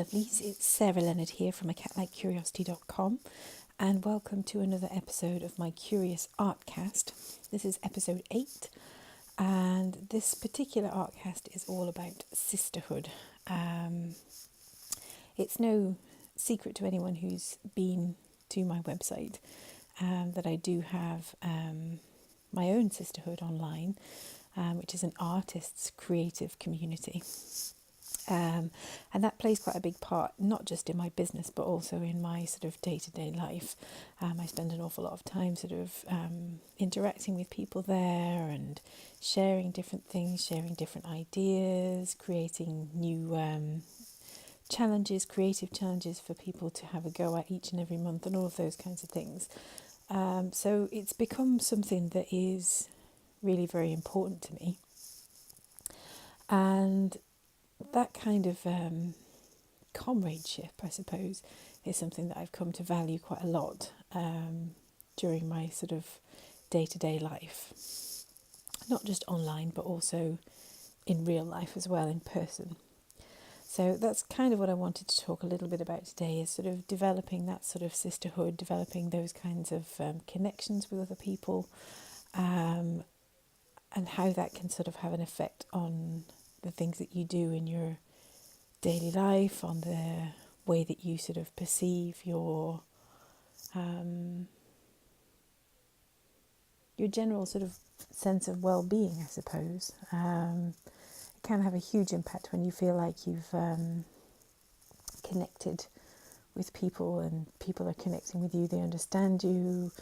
lovelies, it's Sarah Leonard here from acatlikecuriosity.com, and welcome to another episode of my Curious Artcast. This is episode 8, and this particular Artcast is all about sisterhood. It's no secret to anyone who's been to my website that I do have my own sisterhood online, which is an artist's creative community. And that plays quite a big part, not just in my business, but also in my sort of day-to-day life. I spend an awful lot of time sort of interacting with people there and sharing different things, sharing different ideas, creating new challenges, creative challenges for people to have a go at each and every month and all of those kinds of things. So it's become something that is really very important to me. And that kind of comradeship, I suppose, is something that I've come to value quite a lot during my sort of day-to-day life. Not just online, but also in real life as well, in person. So that's kind of what I wanted to talk a little bit about today, is sort of developing that sort of sisterhood, developing those kinds of connections with other people, and how that can sort of have an effect on the things that you do in your daily life, on the way that you sort of perceive your general sort of sense of well-being, I suppose. It can have a huge impact when you feel like you've connected with people and people are connecting with you, they understand you,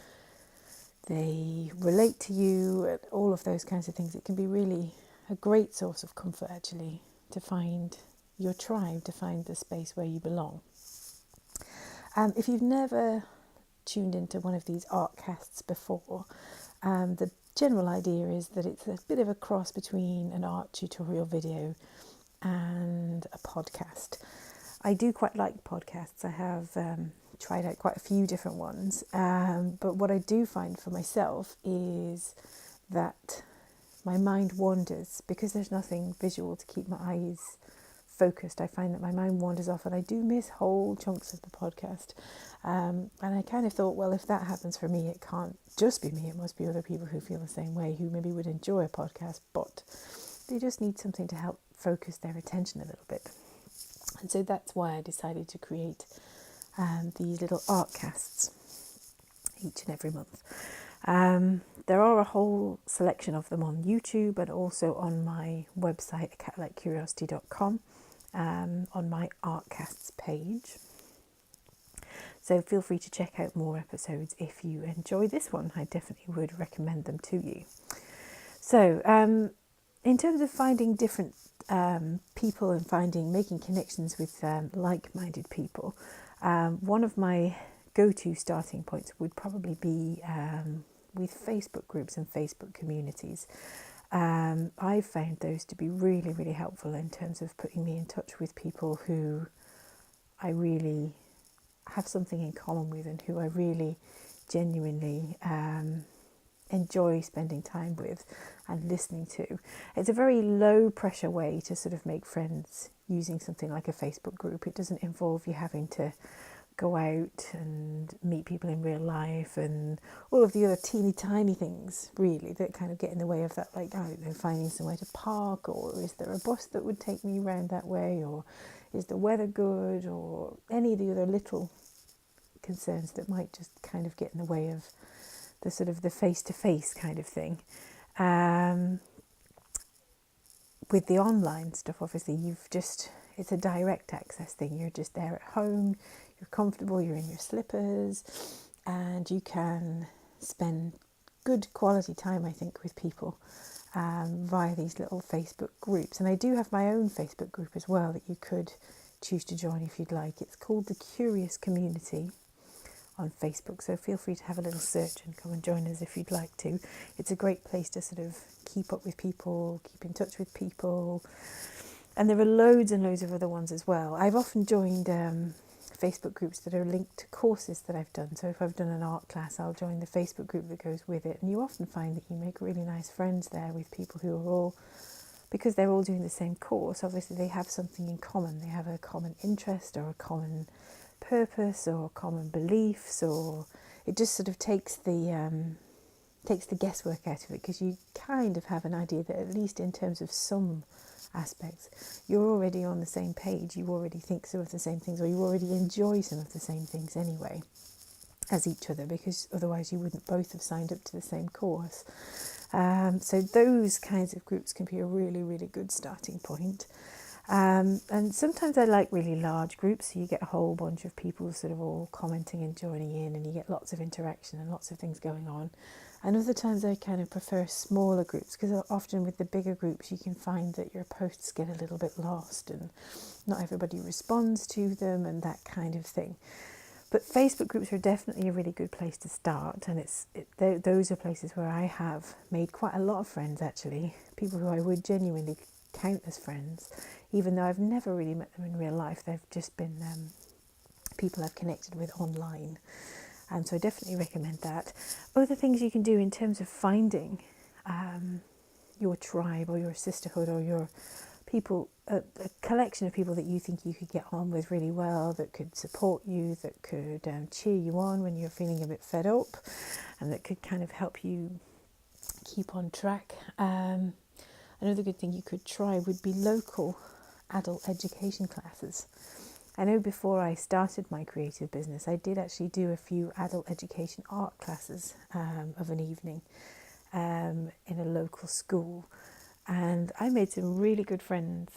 they relate to you, all of those kinds of things. It can be really a great source of comfort, actually, to find your tribe, to find the space where you belong. If you've never tuned into one of these artcasts before, the general idea is that it's a bit of a cross between an art tutorial video and a podcast. I do quite like podcasts. I have tried out quite a few different ones, but what I do find for myself is that my mind wanders because there's nothing visual to keep my eyes focused. I find that my mind wanders off and I do miss whole chunks of the podcast. And I kind of thought, well, if that happens for me, it can't just be me. It must be other people who feel the same way, who maybe would enjoy a podcast, but they just need something to help focus their attention a little bit. And so that's why I decided to create these little artcasts each and every month. There are a whole selection of them on YouTube and also on my website, acatlikecuriosity.com, on my Artcasts page. So feel free to check out more episodes if you enjoy this one. I definitely would recommend them to you. So in terms of finding different people and making connections with like-minded people, one of my go-to starting points would probably be with Facebook groups and Facebook communities. I've found those to be really, really helpful in terms of putting me in touch with people who I really have something in common with and who I really genuinely enjoy spending time with and listening to. It's a very low pressure way to sort of make friends using something like a Facebook group. It doesn't involve you having to go out and meet people in real life and all of the other teeny tiny things really that kind of get in the way of that, like, I don't know, finding somewhere to park, or is there a bus that would take me around that way, or is the weather good, or any of the other little concerns that might just kind of get in the way of the sort of the face-to-face kind of thing. With the online stuff, obviously, it's a direct access thing. You're just there at home, you're comfortable, you're in your slippers, and you can spend good quality time, I think, with people via these little Facebook groups. And I do have my own Facebook group as well that you could choose to join if you'd like. It's called The Curious Community on Facebook, so feel free to have a little search and come and join us if you'd like to. It's a great place to sort of keep up with people, keep in touch with people, and there are loads and loads of other ones as well. I've often joined Facebook groups that are linked to courses that I've done. So if I've done an art class, I'll join the Facebook group that goes with it, and you often find that you make really nice friends there with people who are all because they're all doing the same course, obviously they have something in common. They have a common interest or a common purpose or common beliefs, or it just sort of takes the guesswork out of it, because you kind of have an idea that, at least in terms of some aspects, you're already on the same page. You already think some of the same things, or you already enjoy some of the same things anyway as each other, because otherwise you wouldn't both have signed up to the same course. So those kinds of groups can be a really, really good starting point. And sometimes I like really large groups, so you get a whole bunch of people sort of all commenting and joining in, and you get lots of interaction and lots of things going on. And other times I kind of prefer smaller groups, because often with the bigger groups you can find that your posts get a little bit lost and not everybody responds to them and that kind of thing. But Facebook groups are definitely a really good place to start, and those are places where I have made quite a lot of friends, actually, people who I would genuinely count as friends, even though I've never really met them in real life. They've just been people I've connected with online. So I definitely recommend that. Other things you can do in terms of finding your tribe or your sisterhood or your people, a collection of people that you think you could get on with really well, that could support you, that could cheer you on when you're feeling a bit fed up, and that could kind of help you keep on track. Another good thing you could try would be local adult education classes. I know before I started my creative business, I did actually do a few adult education art classes of an evening in a local school. And I made some really good friends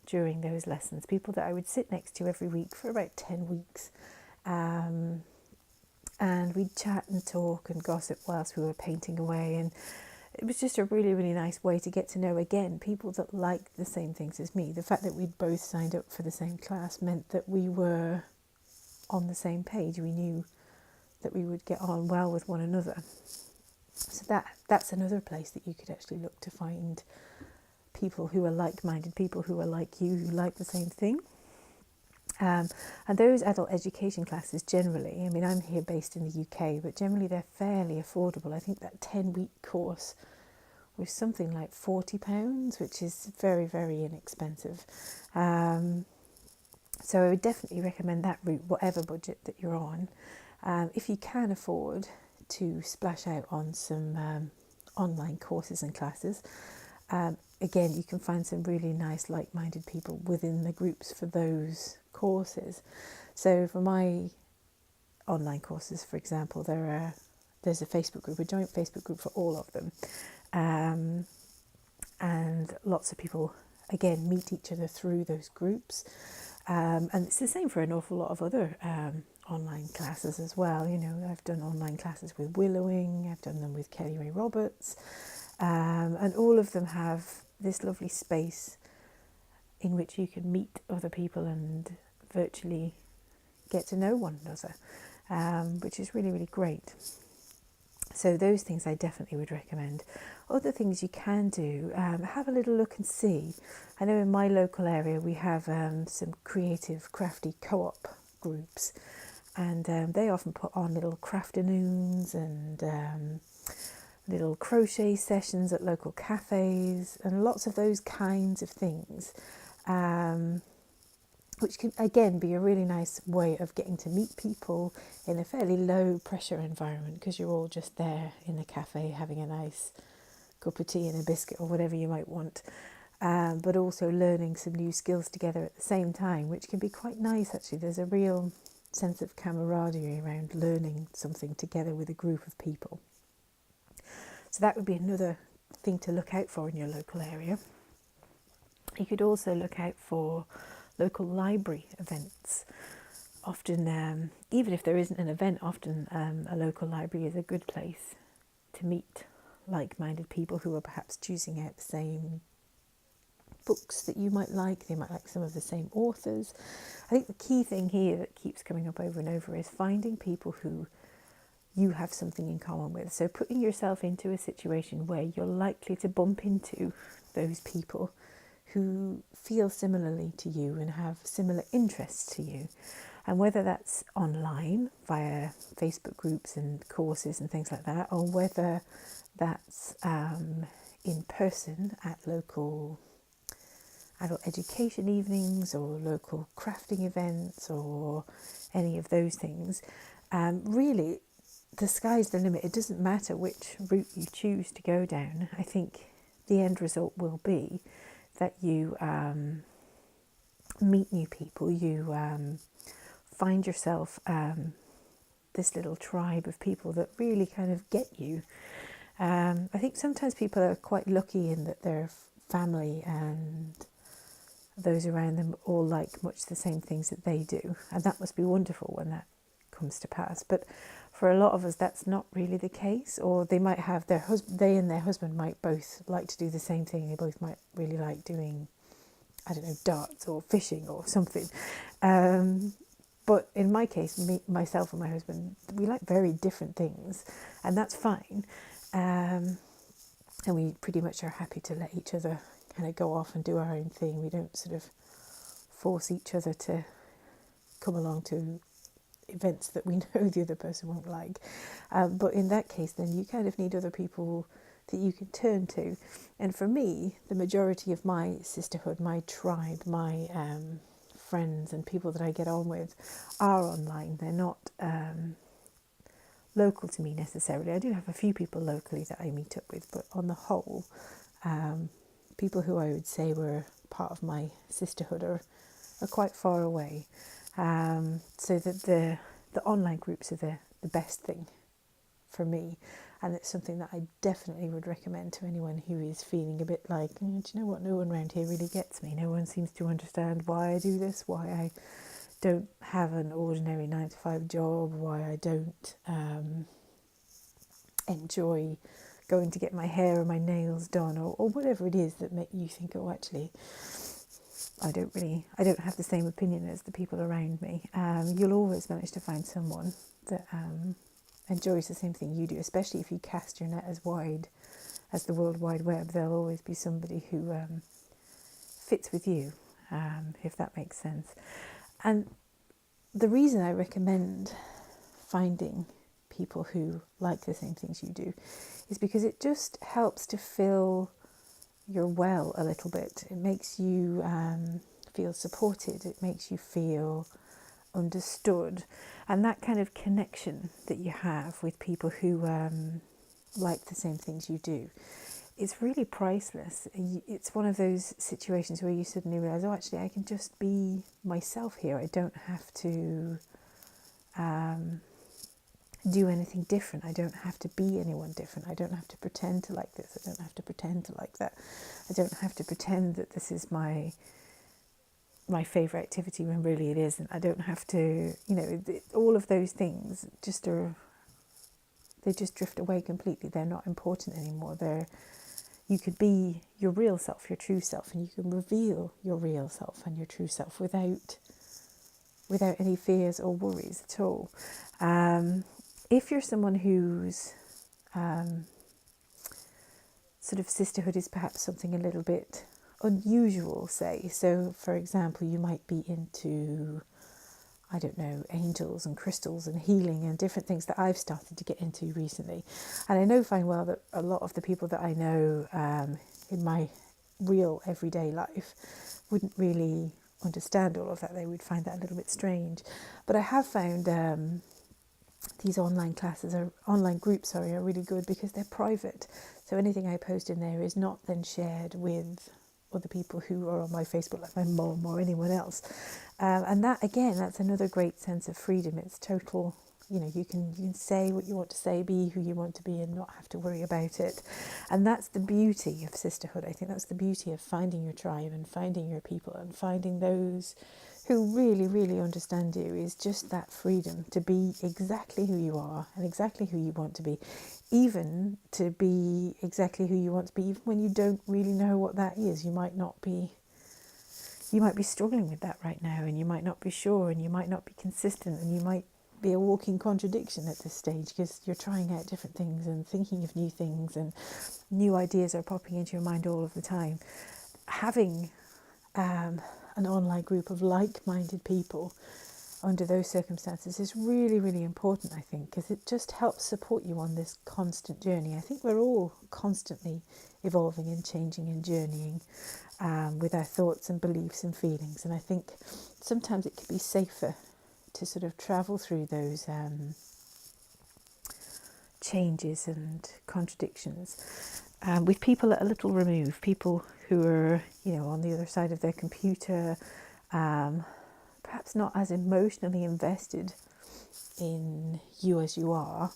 during those lessons, people that I would sit next to every week for about 10 weeks. And we'd chat and talk and gossip whilst we were painting away. And it was just a really, really nice way to get to know, again, people that liked the same things as me. The fact that we'd both signed up for the same class meant that we were on the same page. We knew that we would get on well with one another. So that's another place that you could actually look to find people who are like-minded, people who are like you, who like the same thing. And those adult education classes generally, I mean, I'm here based in the UK, but generally they're fairly affordable. I think that 10-week course was something like £40, which is very, very inexpensive. So I would definitely recommend that route, whatever budget that you're on. If you can afford to splash out on some online courses and classes, again, you can find some really nice like-minded people within the groups for those courses. So for my online courses, for example, there's a Facebook group, a joint Facebook group for all of them, and lots of people again meet each other through those groups, and it's the same for an awful lot of other online classes as well. You know, I've done online classes with Willowing, I've done them with Kelly Ray Roberts, and all of them have this lovely space in which you can meet other people and virtually get to know one another, which is really, really great. So those things I definitely would recommend. Other things you can do, have a little look and see. I know in my local area we have some creative, crafty co-op groups, and they often put on little crafternoons and little crochet sessions at local cafes and lots of those kinds of things, which can again be a really nice way of getting to meet people in a fairly low pressure environment, because you're all just there in the cafe having a nice cup of tea and a biscuit or whatever you might want, but also learning some new skills together at the same time, which can be quite nice actually. There's a real sense of camaraderie around learning something together with a group of people. So that would be another thing to look out for in your local area. You could also look out for local library events. Often, even if there isn't an event, often a local library is a good place to meet like-minded people who are perhaps choosing out the same books that you might like. They might like some of the same authors. I think the key thing here that keeps coming up over and over is finding people who you have something in common with. So putting yourself into a situation where you're likely to bump into those people who feel similarly to you and have similar interests to you. And whether that's online via Facebook groups and courses and things like that, or whether that's in person at local adult education evenings or local crafting events or any of those things, really the sky's the limit. It doesn't matter which route you choose to go down. I think the end result will be that you meet new people, you find yourself this little tribe of people that really kind of get you. I think sometimes people are quite lucky in that their family and those around them all like much the same things that they do, and that must be wonderful when that comes to pass. But for a lot of us, that's not really the case, or they might have their husband, they and their husband might both like to do the same thing. They both might really like doing, I don't know, darts or fishing or something. But in my case, myself and my husband, we like very different things, and that's fine. And we pretty much are happy to let each other kind of go off and do our own thing. We don't sort of force each other to come along to events that we know the other person won't like. But in that case, then you kind of need other people that you can turn to. And for me, the majority of my sisterhood, my tribe, my friends and people that I get on with are online. They're not local to me necessarily. I do have a few people locally that I meet up with, but on the whole, people who I would say were part of my sisterhood are quite far away. So that the online groups are the best thing for me, and it's something that I definitely would recommend to anyone who is feeling a bit like, do you know what, no one around here really gets me, no one seems to understand why I do this, why I don't have an ordinary 9-to-5 job, why I don't enjoy going to get my hair or my nails done, or whatever it is that make you think, oh, actually I don't have the same opinion as the people around me. You'll always manage to find someone that enjoys the same thing you do, especially if you cast your net as wide as the World Wide Web. There'll always be somebody who fits with you, if that makes sense. And the reason I recommend finding people who like the same things you do is because it just helps to fill your well a little bit. It makes you feel supported. It makes you feel understood. And that kind of connection that you have with people who like the same things you do, it's really priceless. It's one of those situations where you suddenly realise, oh, actually, I can just be myself here. I don't have to do anything different. I don't have to be anyone different. I don't have to pretend to like this. I don't have to pretend to like that. I don't have to pretend that this is my favourite activity when really it isn't. I don't have to, all of those things they just drift away completely. They're not important anymore. You could be your real self, your true self, and you can reveal your real self and your true self without any fears or worries at all. If you're someone whose sort of sisterhood is perhaps something a little bit unusual, say, so for example, you might be into, I don't know, angels and crystals and healing and different things that I've started to get into recently. And I know fine well that a lot of the people that I know in my real everyday life wouldn't really understand all of that. They would find that a little bit strange. But I have found these online groups are really good because they're private. So anything I post in there is not then shared with other people who are on my Facebook, like my mum or anyone else. And that, again, that's another great sense of freedom. It's total, you can say what you want to say, be who you want to be, and not have to worry about it. And that's the beauty of sisterhood. I think that's the beauty of finding your tribe and finding your people and finding those who really, really understand you, is just that freedom to be exactly who you are and exactly who you want to be, even to be exactly who you want to be, even when you don't really know what that is. You might be struggling with that right now, and you might not be sure, and you might not be consistent, and you might be a walking contradiction at this stage because you're trying out different things and thinking of new things, and new ideas are popping into your mind all of the time. Having an online group of like-minded people under those circumstances is really, really important, I think, because it just helps support you on this constant journey. I think we're all constantly evolving and changing and journeying with our thoughts and beliefs and feelings. And I think sometimes it can be safer to sort of travel through those changes and contradictions with people at a little remove, people who are, on the other side of their computer, perhaps not as emotionally invested in you as you are,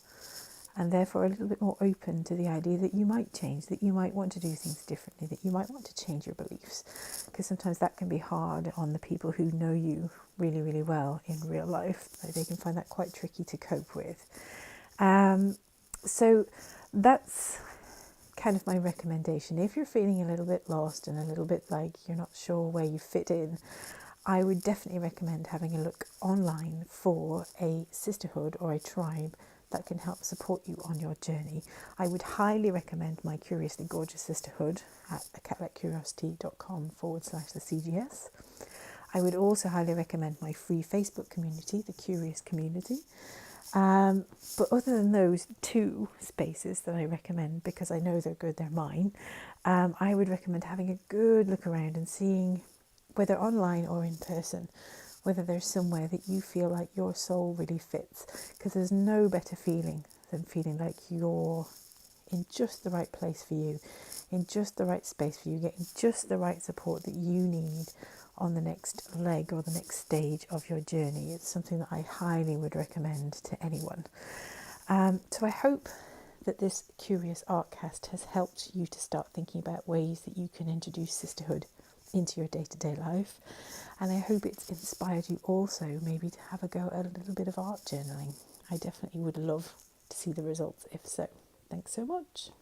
and therefore a little bit more open to the idea that you might change, that you might want to do things differently, that you might want to change your beliefs, because sometimes that can be hard on the people who know you really, really well in real life. They can find that quite tricky to cope with. So that's kind of my recommendation. If you're feeling a little bit lost and a little bit like you're not sure where you fit in, I would definitely recommend having a look online for a sisterhood or a tribe that can help support you on your journey. I would highly recommend my Curiously Gorgeous Sisterhood at acatlikecuriosity.com/the CGS. I would also highly recommend my free Facebook community, the Curious Community. But other than those two spaces that I recommend, because I know they're good, they're mine, I would recommend having a good look around and seeing, whether online or in person, whether there's somewhere that you feel like your soul really fits, because there's no better feeling than feeling like you're in just the right place for you, in just the right space for you, getting just the right support that you need on the next leg or the next stage of your journey. It's something that I highly would recommend to anyone. So I hope that this Curious Artcast has helped you to start thinking about ways that you can introduce sisterhood into your day-to-day life, and I hope it's inspired you also maybe to have a go at a little bit of art journaling. I definitely would love to see the results if so. Thanks so much.